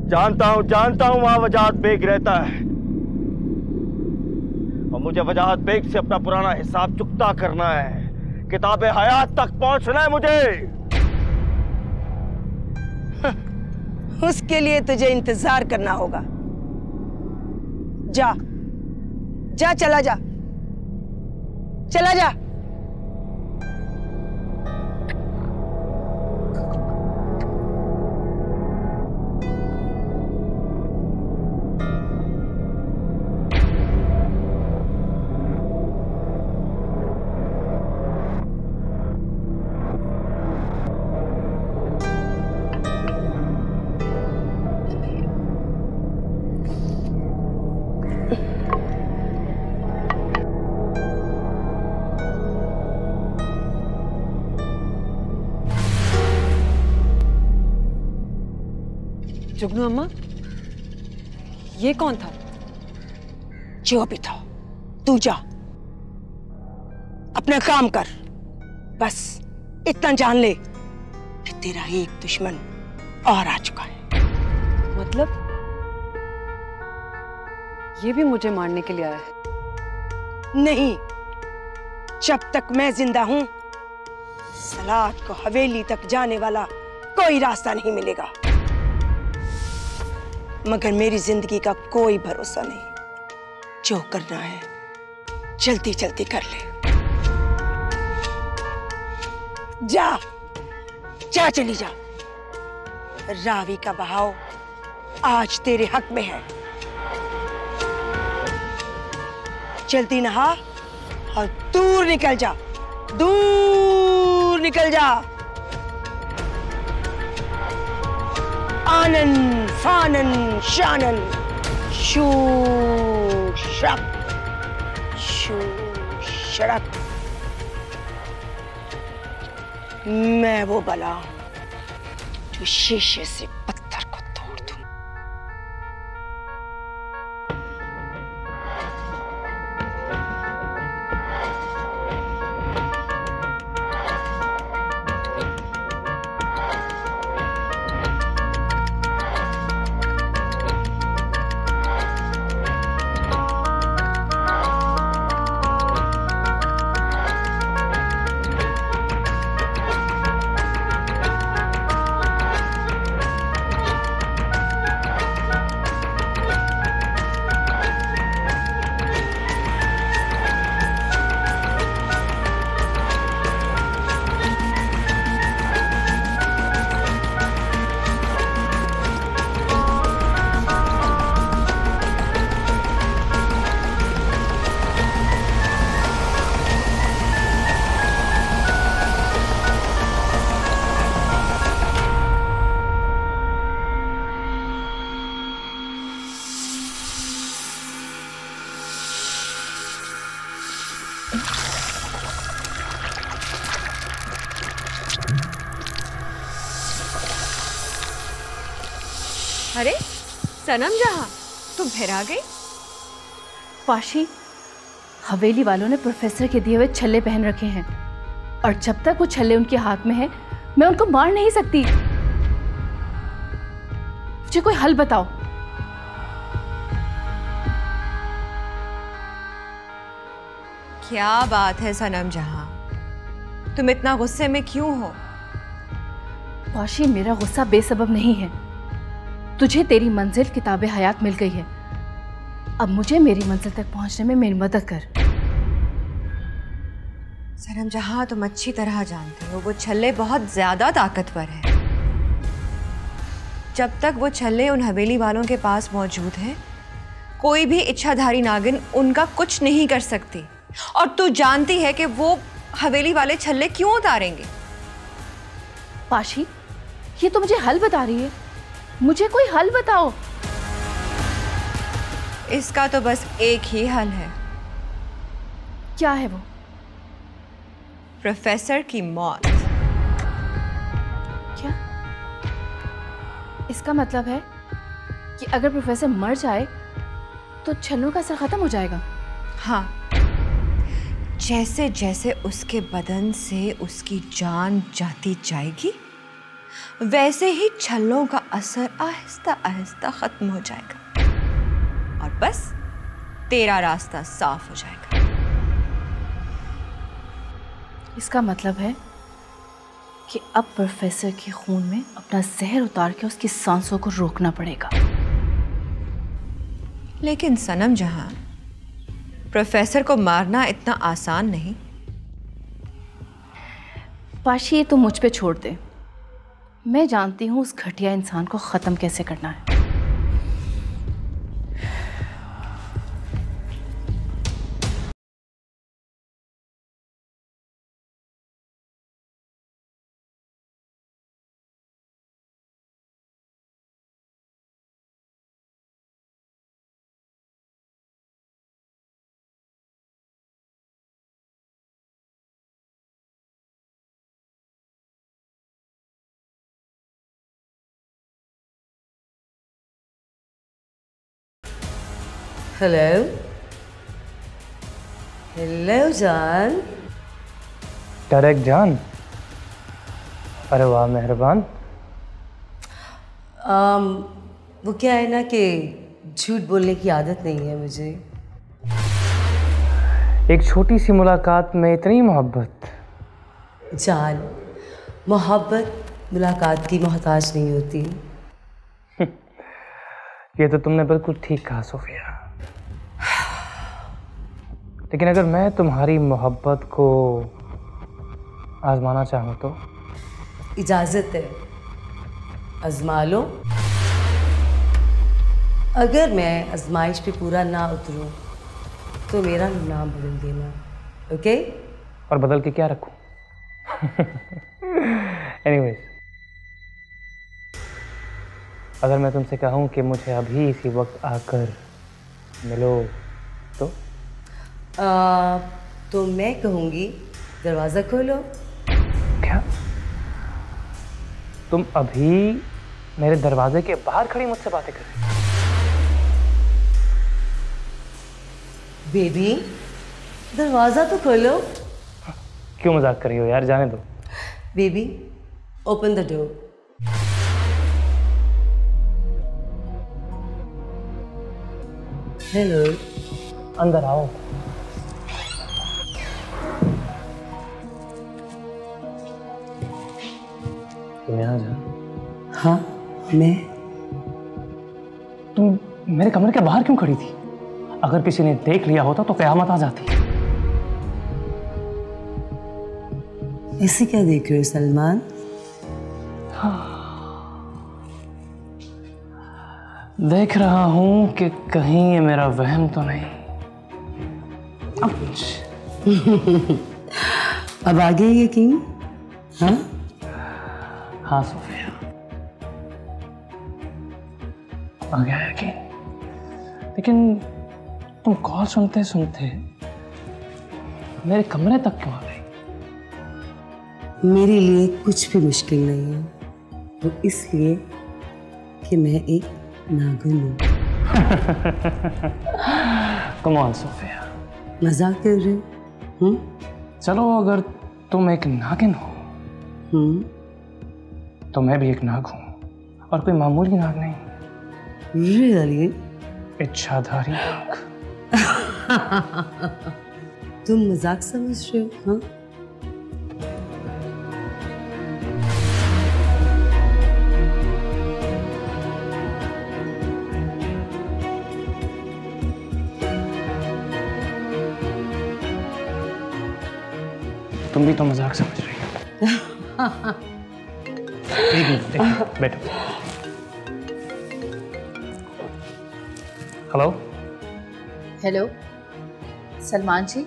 जानता हूं वहां वजाहत बेग रहता है और मुझे वजाहत बेग से अपना पुराना हिसाब चुकता करना है। किताब हयात तक पहुंचना है मुझे। उसके लिए तुझे इंतजार करना होगा। जा जा, चला जा, चला जा। जुगनू अम्मा, ये कौन था? जो भी था, तू जा, अपना काम कर। बस इतना जान ले कि तेरा एक दुश्मन और आ चुका है। मतलब ये भी मुझे मारने के लिए आया है? नहीं, जब तक मैं जिंदा हूं सलाद को हवेली तक जाने वाला कोई रास्ता नहीं मिलेगा। मगर मेरी जिंदगी का कोई भरोसा नहीं। जो करना है जल्दी जल्दी कर ले। जा जा, चली जा। रावी का बहाव आज तेरे हक में है। जल्दी नहा और दूर निकल जा, दूर निकल जा। आनन फानन शानन शू शरक शू शरक। मैं वो बला जो शीशे से पत्थर को तोड़ दूं। अरे सनम जहां, तुम फिर आ गई? पाशी, हवेली वालों ने प्रोफेसर के दिए हुए छल्ले पहन रखे हैं और जब तक वो छल्ले उनके हाथ में है मैं उनको मार नहीं सकती। मुझे कोई हल बताओ। क्या बात है सनम जहां, तुम इतना गुस्से में क्यों हो? पाशी, मेरा गुस्सा बेसबब नहीं है। तुझे तेरी मंजिल किताब हयात मिल गई है, अब मुझे मेरी मंजिल तक पहुंचने में मेरी मदद कर। सनम जहां, तुम अच्छी तरह जानते हो वो छल्ले बहुत ज्यादा ताकतवर है। जब तक वो छल्ले उन हवेली वालों के पास मौजूद हैं, कोई भी इच्छाधारी नागिन उनका कुछ नहीं कर सकती। और तू जानती है कि वो हवेली वाले छल्ले क्यों उतारेंगे। पाशी, ये तो मुझे हल बता रही है, मुझे कोई हल बताओ। इसका तो बस एक ही हल है। क्या है वो? प्रोफेसर की मौत। क्या? इसका मतलब है कि अगर प्रोफेसर मर जाए तो छल्लों का असर खत्म हो जाएगा? हाँ, जैसे जैसे उसके बदन से उसकी जान जाती जाएगी वैसे ही छल्लों का असर आहिस्ता आहिस्ता खत्म हो जाएगा और बस तेरा रास्ता साफ हो जाएगा। इसका मतलब है कि अब प्रोफेसर के खून में अपना जहर उतार के उसकी सांसों को रोकना पड़ेगा। लेकिन सनम जहां, प्रोफेसर को मारना इतना आसान नहीं। पाशी, ये तो मुझ पे छोड़ दे। मैं जानती हूँ उस घटिया इंसान को ख़त्म कैसे करना है। हेलो हेलो जान। डायरेक्ट जान, अरे वाह मेहरबान। वो क्या है ना कि झूठ बोलने की आदत नहीं है मुझे। एक छोटी सी मुलाकात में इतनी मोहब्बत। जान, मोहब्बत मुलाकात की मोहताज नहीं होती। ये तो तुमने बिल्कुल ठीक कहा सोफिया। लेकिन अगर मैं तुम्हारी मोहब्बत को आजमाना चाहूँ तो? इजाज़त है, आजमा लो। अगर मैं आजमाइश पे पूरा ना उतरूँ तो मेरा नाम बदल देना, ओके? और बदल के क्या रखूँ? एनीवेज, अगर मैं तुमसे कहूँ कि मुझे अभी इसी वक्त आकर मिलो तो मैं कहूँगी दरवाज़ा खोलो। क्या तुम अभी मेरे दरवाजे के बाहर खड़ी मुझसे बातें कर रही हो? बेबी, दरवाज़ा तो खोलो। क्यों मजाक कर रही हो यार, जाने दो। Baby, open the door. Hello, अंदर आओ। तुम यहाँ जा। हाँ, मैं। तुम मेरे कमरे के बाहर क्यों खड़ी थी? अगर किसी ने देख लिया होता तो कयामत आ जाती। ऐसे क्या देख रहे हो सलमान? देख रहा हूं कि कहीं ये मेरा वहम तो नहीं। अब आ गया यकीन? हाँ हाँ सोफिया, आ गया यकीन। लेकिन तुम कॉल सुनते सुनते मेरे कमरे तक क्यों आ गई? मेरे लिए कुछ भी मुश्किल नहीं है, वो इसलिए कि मैं एक नागिन हूँ। कम ऑन सोफिया, मजाक कर रहे हो? चलो अगर तुम एक नागिन हो तो मैं भी एक नाग हूँ, और कोई मामूली नाग नहीं। रियली? इच्छाधारी नाग। तुम मजाक समझ रहे हो? हाँ, तुम भी तो मजाक समझ रही हो। एक मिनट, बैठो। हेलो हेलो सलमान जी,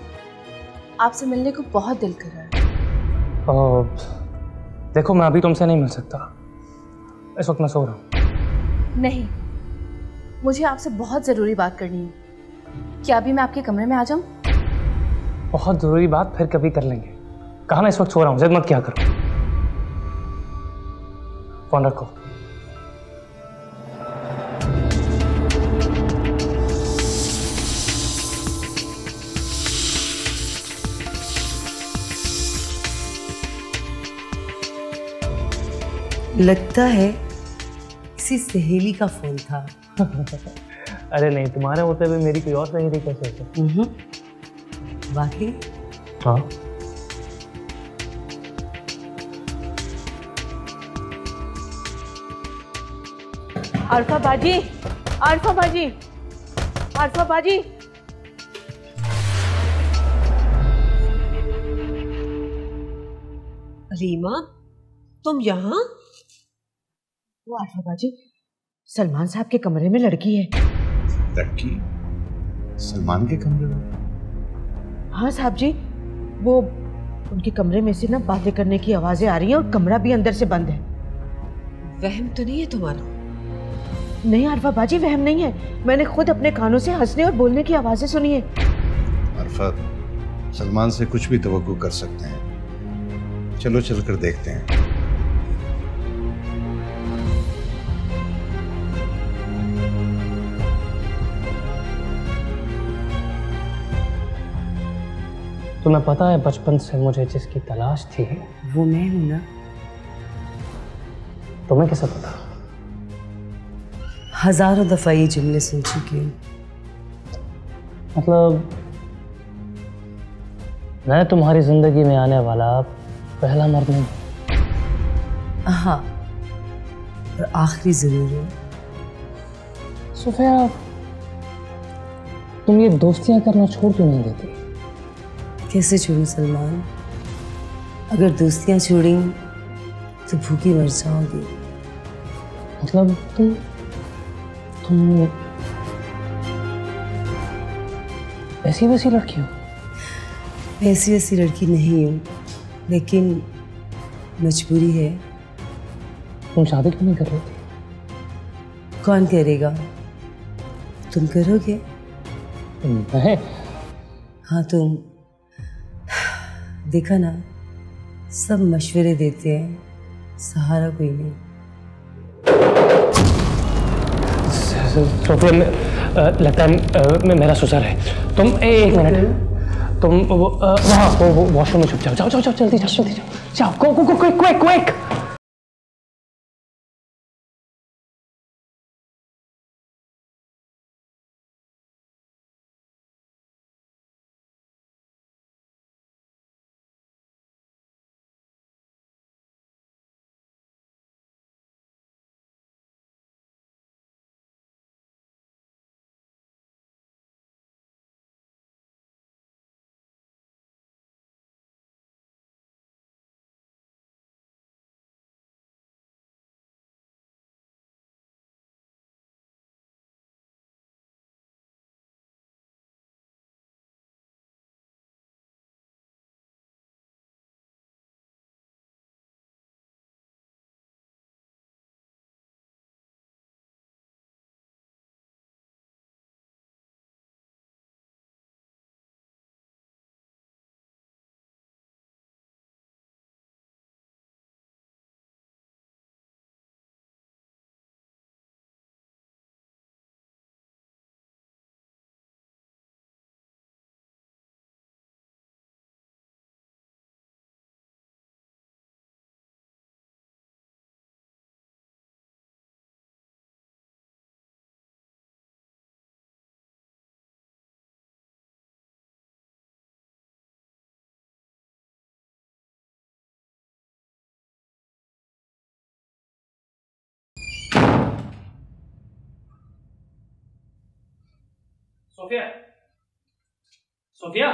आपसे मिलने को बहुत दिल कर रहा है। देखो, मैं अभी तुमसे नहीं मिल सकता, इस वक्त मैं सो रहा हूँ। नहीं, मुझे आपसे बहुत ज़रूरी बात करनी है। क्या अभी मैं आपके कमरे में आ जाऊँ? बहुत जरूरी बात फिर कभी कर लेंगे। कहा ना इस वक्त सो रहा हूँ, जिद मत क्या करो। फोन रखो। लगता है किसी सहेली का फोन था। अरे नहीं, तुम्हारे होते हुए मेरी कोई और सहेली कैसे हो सकती? वाकई? हाँ। अरफा बाजी, अरफा बाजी, अरफा बाजी। रीमा, तुम यहाँ? वो अरफा बाजी, सलमान साहब के कमरे में लड़की है। लड़की? सलमान के कमरे में? हाँ साहब जी, वो उनके कमरे में से ना बातें करने की आवाजें आ रही हैं और कमरा भी अंदर से बंद है। वहम तो नहीं है तुम्हारा? नहीं अरफा बाजी, वहम नहीं है। मैंने खुद अपने कानों से हंसने और बोलने की आवाजें सुनी है। अरफा, सलमान से कुछ भी तवक्को कर सकते हैं। चलो चलकर देखते हैं। तुम्हें पता है बचपन से मुझे जिसकी तलाश थी वो मैं हूं ना। तुम्हें कैसे पता? हजारों दफा ये जुमले सुन चुकी हूँ। मतलब मैं तुम्हारी जिंदगी में आने वाला पहला मर्द नहीं। हाँ, और आखिरी जरूर है। सोफिया, तुम ये दोस्तियां करना छोड़ क्यों नहीं देती? कैसे छोड़ूं सलमान? अगर दोस्तियां छोड़ी तो भूखी मर जाओगी। मतलब तुम ऐसी वैसी लड़की हो? ऐसी वैसी लड़की नहीं हूँ, लेकिन मजबूरी है। तुम शादी क्यों नहीं कर रही थी? कौन करेगा? तुम करोगे? मैं? हाँ तुम। देखा ना, सब मशवरे देते हैं, सहारा कोई नहीं। सोफिया, लगता है मेरा सुसर है। तुम एक मिनट, तुम वहाँ वो वॉशरूम में छुप जाओ। जाओ जाओ जाओ, जल्दी जाओ, जल्दी जाओ, जाओ, go go go, quick quick quick. Sofia, Sofia,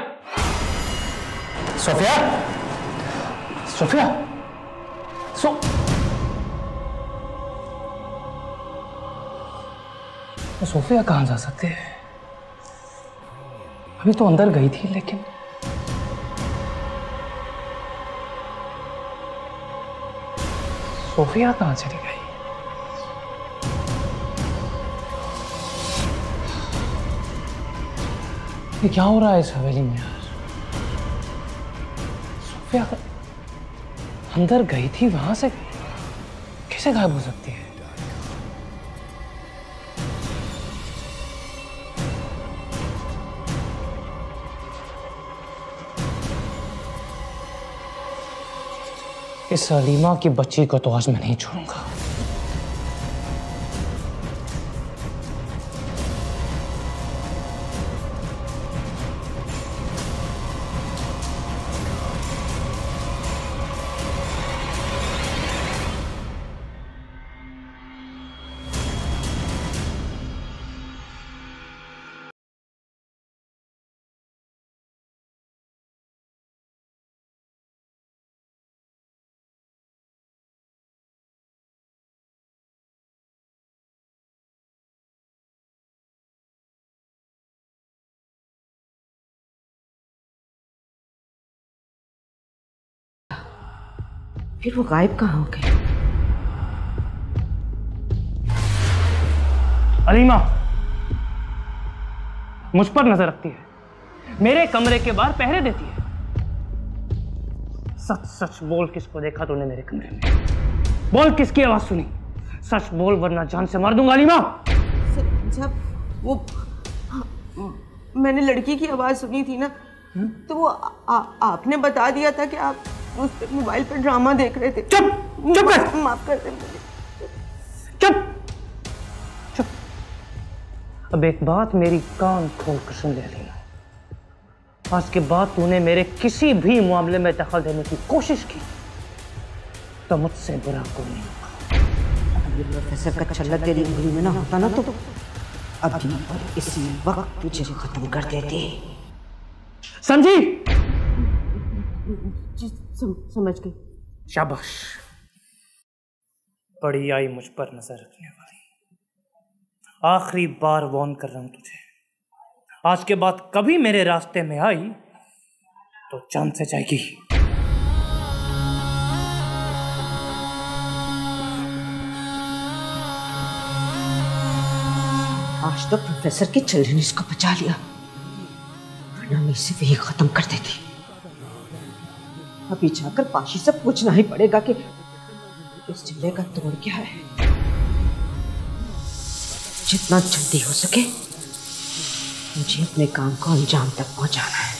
Sofia, Sofia, Sofia कहाँ जा सकते हैं? अभी तो अंदर गई थी, लेकिन सोफिया कहाँ चली गई? ये क्या हो रहा है इस हवेली में यार? सोफिया अंदर गई थी, वहां से कैसे गायब हो सकती है? इस हलीमा की बच्ची को तो आज मैं नहीं छोड़ूंगा। फिर वो गायब कहाँ हो गए? हलीमा मुझ पर नजर रखती है, मेरे कमरे के बाहर पहरे देती है। सच सच बोल, किसको देखा तूने मेरे कमरे में? बोल, किसकी आवाज सुनी? सच बोल वरना जान से मार दूंगा। हलीमा जब वो मैंने लड़की की आवाज सुनी थी ना, तो वो आपने बता दिया था कि आप उस मोबाइल पर ड्रामा देख रहे थे। चुप चुप कर, माफ कर दे मुझे। चुप चुप। अब एक बात मेरी कान खोल कर सुन ले हलीमा, आज के बाद तूने मेरे किसी भी मामले में दखल देने की कोशिश की तो मुझसे बुरा कोई नहीं होगा। अगर प्रोफेसर का छल्ला तेरी उंगली में ना होता ना, तो अभी और इसी वक्त तुझे खत्म कर देते। समझी? समझ गई। शाबाश, बड़ी आई मुझ पर नजर रखने वाली। आखिरी बार वार्न कर रहा हूं तुझे, आज के बाद कभी मेरे रास्ते में आई तो जान से जाएगी। आज तो प्रोफेसर के चलने ने इसको बचा लिया, वरना मैं इसे वही खत्म कर देती। अभी जाकर पाशी से पूछना ही पड़ेगा कि इस चिल्ले का तोड़ क्या है। जितना जल्दी हो सके मुझे अपने काम को अंजाम तक पहुंचाना है।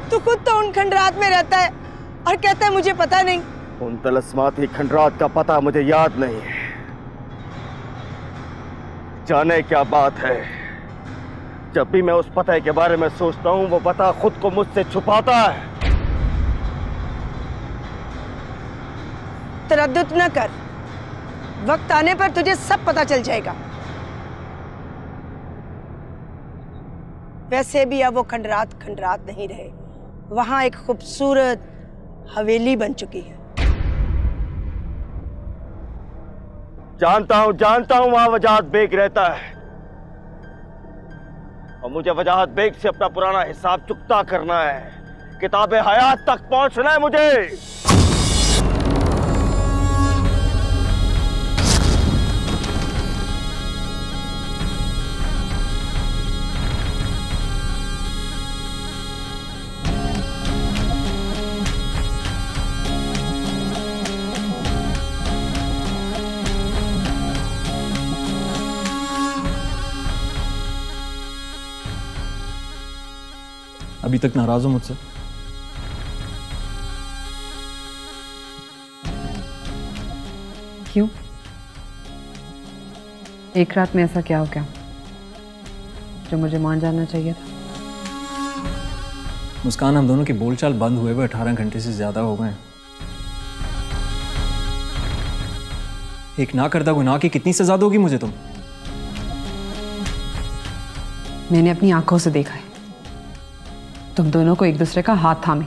तू खुद तो उन खंडरात में रहता है और कहता है मुझे पता नहीं। उन तलस्माती खंडरात का पता मुझे याद नहीं है। जाने क्या बात है, जब भी मैं उस पते के बारे में सोचता हूं वो पता खुद को मुझसे छुपाता है। तरद्दुद न कर, वक्त आने पर तुझे सब पता चल जाएगा। वैसे भी अब वो खंडरात खंडरात नहीं रहे, वहां एक खूबसूरत हवेली बन चुकी है। जानता हूं वहां वजाहत बेग रहता है और मुझे वजाहत बेग से अपना पुराना हिसाब चुकता करना है। किताबे हयात तक पहुंचना है मुझे। अभी तक नाराज हो मुझसे? क्यों? एक रात में ऐसा क्या हो गया जो मुझे मान जाना चाहिए था? मुस्कान, हम दोनों की बोलचाल बंद हुए हुए 18 घंटे से ज्यादा हो गए। एक ना करदा गुनाह की कितनी सजा दोगी मुझे तुम? मैंने अपनी आंखों से देखा है तुम दोनों को एक दूसरे का हाथ थामे।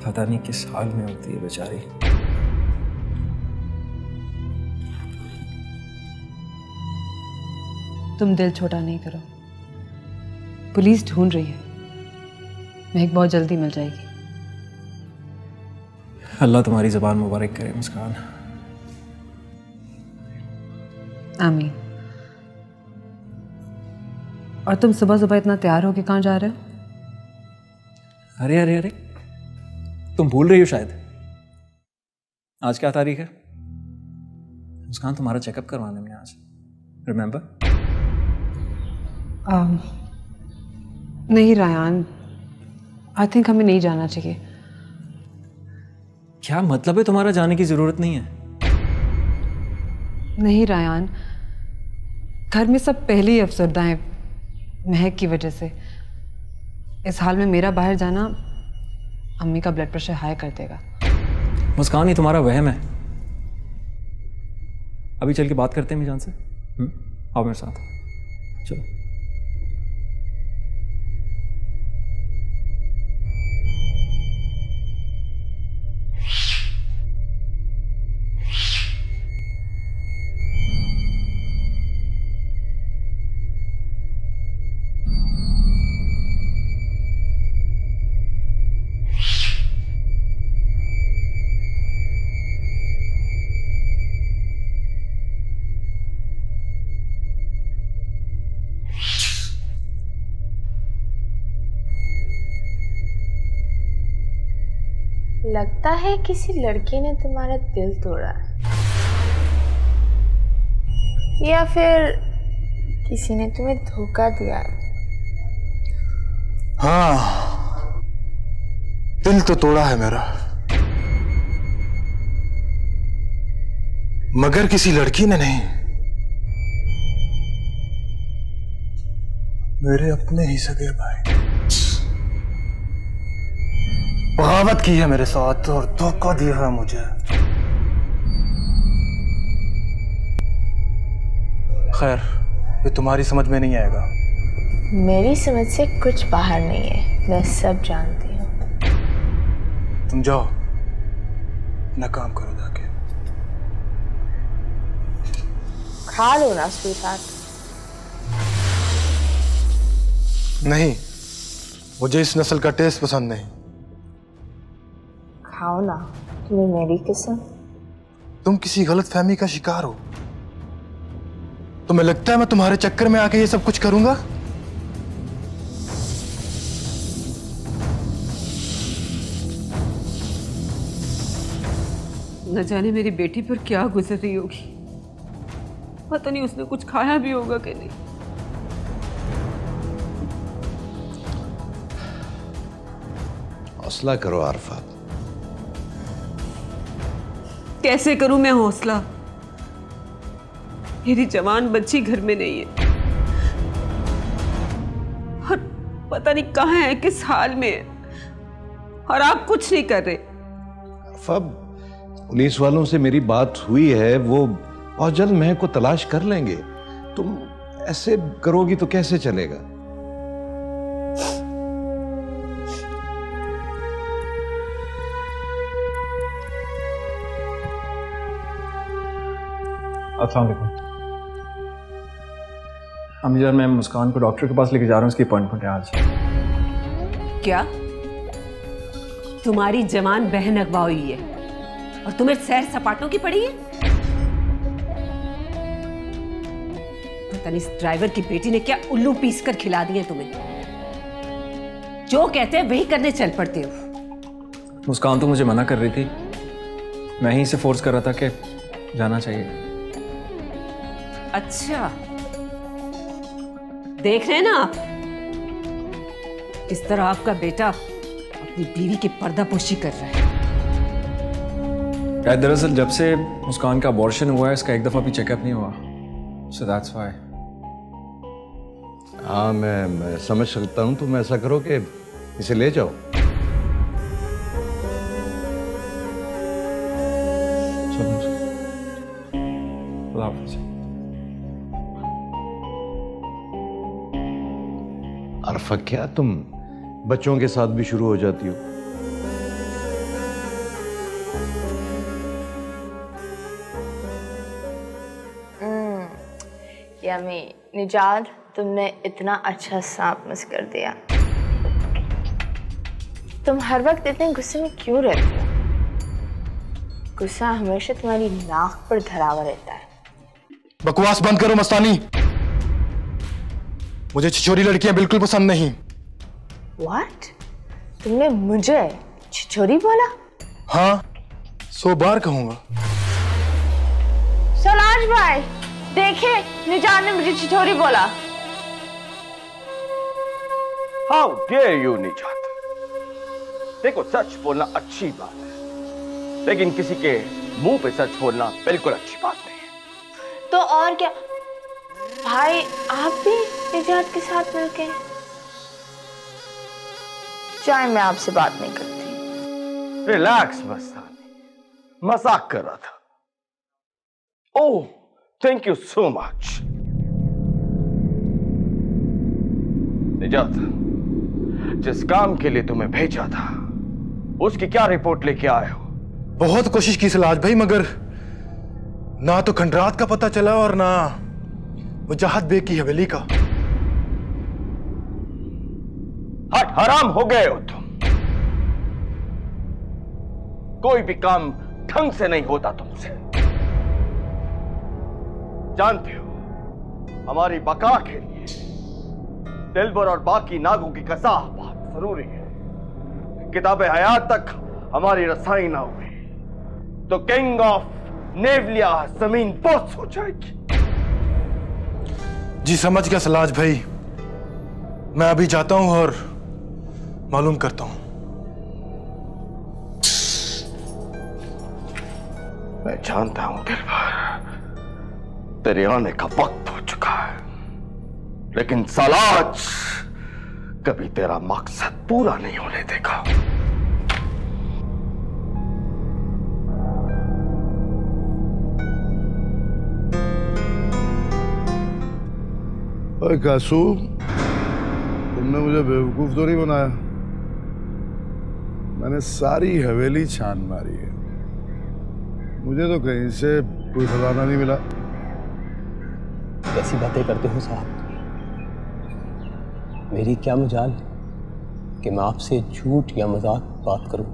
पता नहीं किस हाल में होती है बेचारी। तुम दिल छोटा नहीं करो, पुलिस ढूंढ रही है, महक बहुत जल्दी मिल जाएगी। अल्लाह तुम्हारी ज़बान मुबारक करे मुस्कान। आमीन। और तुम सुबह सुबह इतना तैयार होके कहाँ जा रहे हो? अरे अरे अरे, तुम भूल रही हो शायद। आज क्या तारीख है मुस्कान? तुम्हारा चेकअप करवाने में आज, रिमेंबर? नहीं रायान, आई थिंक हमें नहीं जाना चाहिए। क्या मतलब है तुम्हारा? जाने की जरूरत नहीं है। नहीं रायान, घर में सब पहले ही अफसरदा हैं महक की वजह से। इस हाल में मेरा बाहर जाना अम्मी का ब्लड प्रेशर हाई कर देगा। मुस्कान, ये तुम्हारा वहम है। अभी चल के बात करते हैं मीजान से। आओ मेरे साथ, चलो। लगता है किसी लड़की ने तुम्हारा दिल तोड़ा या फिर किसी ने तुम्हें धोखा दिया है। हाँ, दिल तो तोड़ा है मेरा, मगर किसी लड़की ने नहीं, मेरे अपने ही सगे भाई। बगावत की है मेरे साथ और धोखा दिया है मुझे। खैर, ये तुम्हारी समझ में नहीं आएगा। मेरी समझ से कुछ बाहर नहीं है, मैं सब जानती हूँ। तुम जाओ, अपना काम करो जाके। खा लो ना स्वीटहार्ट। नहीं, मुझे इस नस्ल का टेस्ट पसंद नहीं। खाओ ना, तुम्हें मेरी कसम। तुम किसी गलत फहमी का शिकार हो। तुम्हें लगता है मैं तुम्हारे चक्कर में आके ये सब कुछ करूंगा? न जाने मेरी बेटी पर क्या गुजर रही होगी। पता नहीं उसने कुछ खाया भी होगा कि नहीं। हौसला करो आरफात। कैसे करूं मैं हौसला? मेरी जवान बच्ची घर में नहीं है और पता नहीं कहां है, किस हाल में है, और आप कुछ नहीं कर रहे। अब पुलिस वालों से मेरी बात हुई है, वो बहुत जल्द महक को तलाश कर लेंगे। तुम ऐसे करोगी तो कैसे चलेगा? अस्सलाम वालेकुम। अम्मी जान, मैं मुस्कान को डॉक्टर के पास लेके जा रहा हूँ, उसकी अपॉइंटमेंट है आज। क्या तुम्हारी जवान बहन अगवा हुई है और तुम्हें सैर सपाटों की पड़ी है? पता नहीं इस ड्राइवर की बेटी ने क्या उल्लू पीस कर खिला दिए तुम्हें। जो कहते हैं वही करने चल पड़ते हो। मुस्कान तो मुझे मना कर रही थी, मैं ही इसे फोर्स कर रहा था कि जाना चाहिए। अच्छा, देख रहे हैं ना आप किस तरह आपका बेटा अपनी बीवी की पर्दापोशी कर रहा है। दरअसल जब से मुस्कान का अबॉर्शन हुआ है, इसका एक दफा भी चेकअप नहीं हुआ, so that's why। हाँ, मैं समझ सकता हूँ। तुम ऐसा करो कि इसे ले जाओ। अरफा, क्या तुम बच्चों के साथ भी शुरू हो जाती हो? यम्मी। निजात, तुमने इतना अच्छा सांप मिस कर दिया। तुम हर वक्त इतने गुस्से में क्यों रहती हो? गुस्सा हमेशा तुम्हारी नाक पर धरा हुआ रहता है। बकवास बंद करो मस्तानी। मुझे छिछोरी लड़कियां बिल्कुल पसंद नहीं। What? तुमने मुझे छिछोरी बोला? हाँ, 100 बार कहूंगा। सलाज भाई, देखे निजात ने मुझे छिछोरी बोला। How dare you, निजात? देखो, सच बोलना अच्छी बात है, लेकिन किसी के मुंह पे सच बोलना बिल्कुल अच्छी बात नहीं है। तो और क्या भाई, आप भी निजात के साथ मिलके? चाहे मैं आपसे बात नहीं करती। रिलैक्स मस्तानी, मजाक कर रहा था। ओह, थैंक यू सो मच। निजात, जिस काम के लिए तुम्हें भेजा था उसकी क्या रिपोर्ट लेके आए हो? बहुत कोशिश की सलाज भाई, मगर ना तो खंडरात का पता चला और ना वजाहत बेग की हवेली का। हट हराम हो गए हो तुम। कोई भी काम ढंग से नहीं होता तुमसे। जानते हो, हमारी बका के लिए दिलबर और बाकी नागों की कसा बहुत जरूरी है। किताबे हयात तक हमारी रसाई ना हुई तो किंग ऑफ नेवलिया जमीन बोस हो जाएगी। जी समझ गया सलाज भाई, मैं अभी जाता हूं और मालूम करता हूं। मैं जानता हूं दिलबर, तेरे आने का वक्त हो चुका है, लेकिन सलाज कभी तेरा मकसद पूरा नहीं होने देगा। ओए कासू, तुमने मुझे बेवकूफ तो नहीं बनाया? मैंने सारी हवेली छान मारी है, मुझे तो कहीं से कोई खजाना नहीं मिला। कैसी बातें करते हो साहब? मेरी क्या मजाल कि मैं आपसे झूठ या मजाक बात करूं।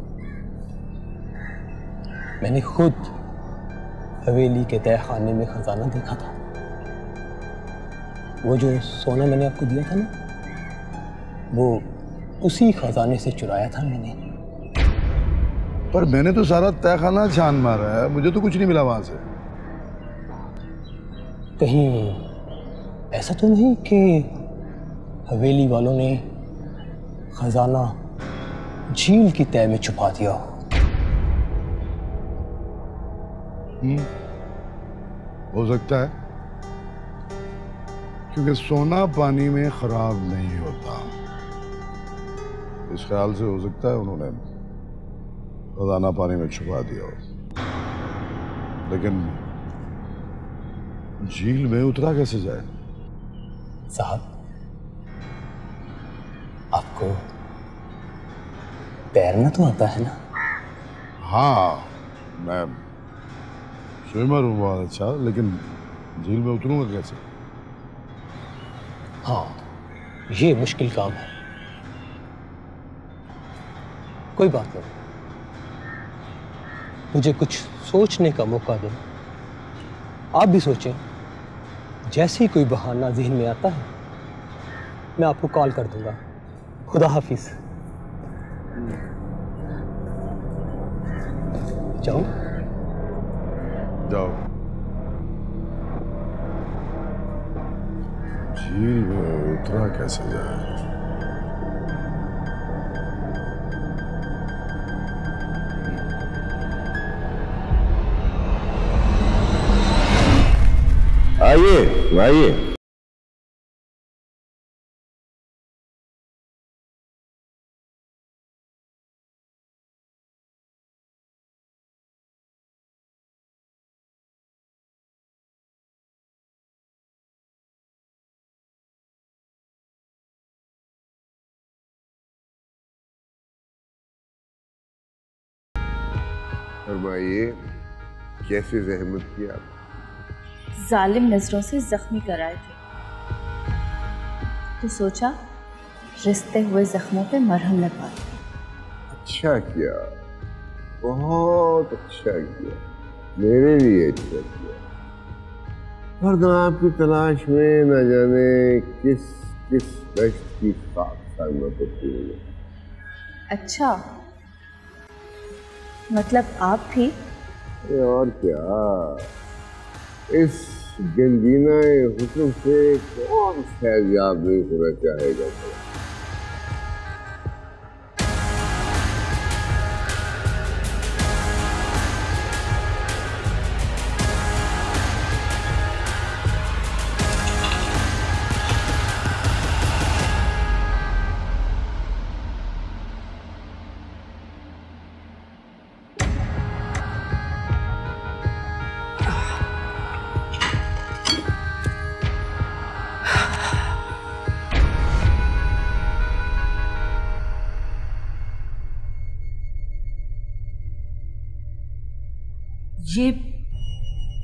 मैंने खुद हवेली के तय खाने में खजाना देखा था। वो जो सोना मैंने आपको दिया था ना, वो उसी खजाने से चुराया था मैंने। पर मैंने तो सारा तहखाना छान मारा है, मुझे तो कुछ नहीं मिला वहां से। कहीं ऐसा तो नहीं कि हवेली वालों ने खजाना झील की तह में छुपा दिया हो? हो सकता है, क्योंकि सोना पानी में खराब नहीं होता। इस ख्याल से हो सकता है उन्होंने खजाना पानी में छुपा दिया हो। लेकिन झील में उतरा कैसे जाए? साहब, आपको तैरना तो आता है ना? हाँ, मैं स्विमर हूँ बहुत अच्छा, लेकिन झील में उतरूंगा कैसे? हाँ, ये मुश्किल काम है। कोई बात नहीं, मुझे कुछ सोचने का मौका दो। आप भी सोचें। जैसे ही कोई बहाना ज़हन में आता है मैं आपको कॉल कर दूंगा। खुदा हाफिज। जाओ जाओ। झील में उतरा कैसे जाए? आइए आइए। फरमाइए, कैसे जहमत की आप? जालिम नजरों से जख्मी कराए थे तो सोचा रिश्ते हुए जख्मों पे मरहम लगा दो। अच्छा किया, बहुत अच्छा किया, मेरे लिए अच्छा किया। वरना आपकी तलाश में न जाने किस किस दश्त की खाक सामना करती होगी। अच्छा, मतलब आप भी? और क्या, इस गंजीना हुस्न से कौन फैज़याब नहीं होना चाहेगा?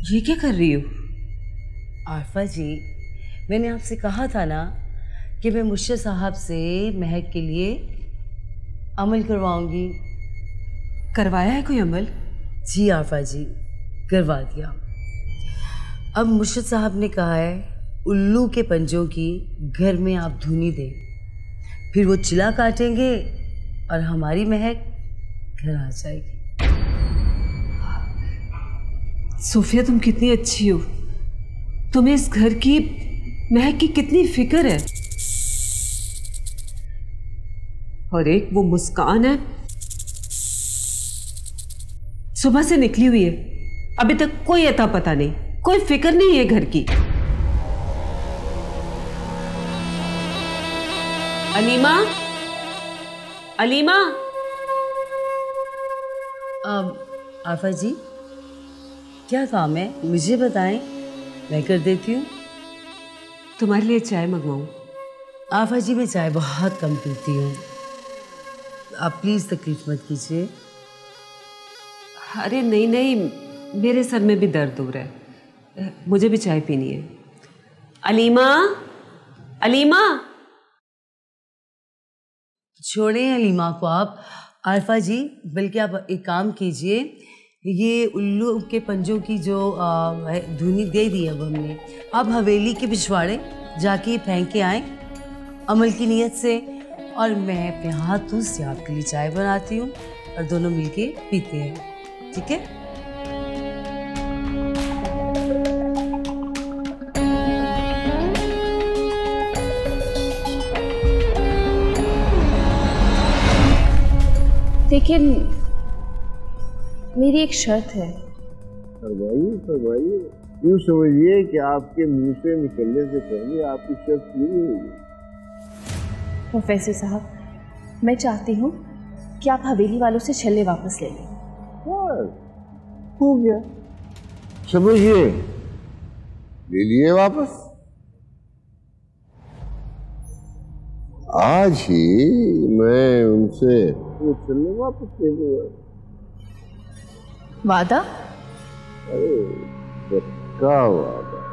ये क्या कर रही हो? आरफा जी, मैंने आपसे कहा था ना कि मैं मुर्शिद साहब से महक के लिए अमल करवाऊंगी। करवाया है कोई अमल? जी आरफा जी, करवा दिया। अब मुर्शिद साहब ने कहा है उल्लू के पंजों की घर में आप धुनी दें, फिर वो चिला काटेंगे और हमारी महक घर आ जाएगी। सोफिया, तुम कितनी अच्छी हो, तुम्हें इस घर की महक की कितनी फिक्र है। और एक वो मुस्कान है, सुबह से निकली हुई है, अभी तक कोई अता पता नहीं, कोई फिक्र नहीं है घर की। अलीमा, अलीमा। आफा जी, क्या काम है मुझे बताएं, मैं कर देती हूँ। तुम्हारे लिए चाय मंगवाऊँ? आफा जी, मैं चाय बहुत कम पीती हूँ, आप प्लीज़ तकलीफ मत कीजिए। अरे नहीं नहीं, मेरे सर में भी दर्द हो रहा है, मुझे भी चाय पीनी है। अलीमा, अलीमा। छोड़ें अलीमा को आप। आरफा जी, बल्कि आप एक काम कीजिए, ये उल्लू के पंजों की जो धुनी दे दी अब हमने, अब हवेली के पिछवाड़े जाके फेंक के आए अमल की नीयत से, और मैं अपने हाथों से आपके लिए चाय बनाती हूँ। और दोनों मिलके पीते हैं, ठीक है? लेकिन मेरी एक शर्त है। फरमाइए फरमाइए। यूँ समझिए कि आपके मुंह से निकलने से पहले आपकी शर्त पूरी होगी। प्रोफेसर साहब, मैं चाहती हूँ कि आप हवेली वालों से छल्ले वापस ले लें। हो गया, समझिए, ले लिए वापस। आज ही मैं उनसे वो छल्ले वापस ले लूंगा। वादा? अरे पक्का वादा।